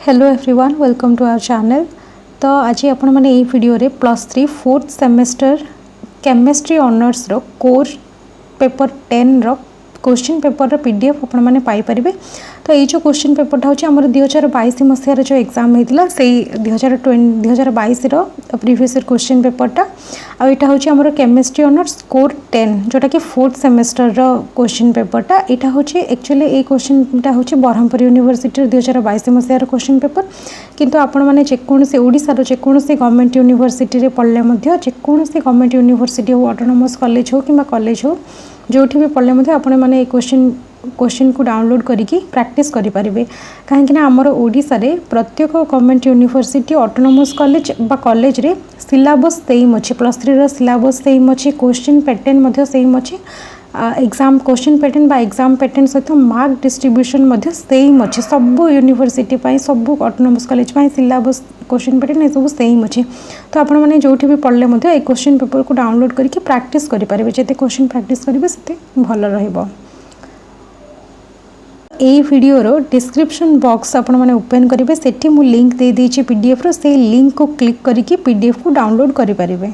Hello everyone welcome to our channel. तो आज आपण मैंने ये वीडियो रे +3 4th सेमेस्टर केमिस्ट्री ऑनर्स रो कोर पेपर 10 रो क्वेश्चन पेपर रो पीडीएफ आपण मैंने पाई परिबे। तो ये जो क्वेश्चन पेपर होची हमर 2022 मसिया रे जो एग्जाम हेतिला सेही 2022 रो प्रीवियस ईयर क्वेश्चन पेपरटा आ एटा होची हमर केमिस्ट्री ऑनर्स कोर 10 जोटा कि 4th सेमेस्टर रो क्वेश्चन पेपरटा एटा होची एक्चुअली ए क्वेश्चनटा होची ब्रह्मपुर यूनिवर्सिटी 2022 मसिया रो क्वेश्चन पेपर किंतु आपण माने जेकोनसी ओडिसा रो जेकोनसी गवर्नमेंट यूनिवर्सिटी रे पढले मध्ये जेकोनसी गवर्नमेंट यूनिवर्सिटी हो ऑटोनोमस कॉलेज हो किबा कॉलेज हो जोठी भी पढले मध्ये आपण माने ए क्वेश्चन को डाउनलोड करिकी प्रैक्टिस करि परिबे। काहेकि ना हमर ओडिसा रे प्रत्येक गवर्नमेंट यूनिवर्सिटी ऑटोनोमस कॉलेज बा कॉलेज रे सिलेबस सेम अछि, +3 रो सिलेबस सेम अछि, क्वेश्चन पैटर्न मध्ये सेम अछि, एग्जाम क्वेश्चन पैटर्न बा एग्जाम पैटर्न सहित मार्क डिस्ट्रीब्यूशन मध्ये सेम अछि। सब यूनिवर्सिटी पाई सब ऑटोनोमस कॉलेज पाई सिलेबस क्वेश्चन पैटर्न सब सेम अछि। तो आपण माने जोठी भी पढले मध्ये ए क्वेश्चन पेपर को डाउनलोड करके प्रैक्टिस करि परिबे। जेते क्वेश्चन प्रैक्टिस करिवे सेते भलो रहिबो। ए वीडियो रो डिस्क्रिप्शन बॉक्स आपण माने ओपन करिवे, सेठी मु लिंक दे देछि पीडीएफ रो, से लिंक को क्लिक करिके पीडीएफ को डाउनलोड करि परिबे।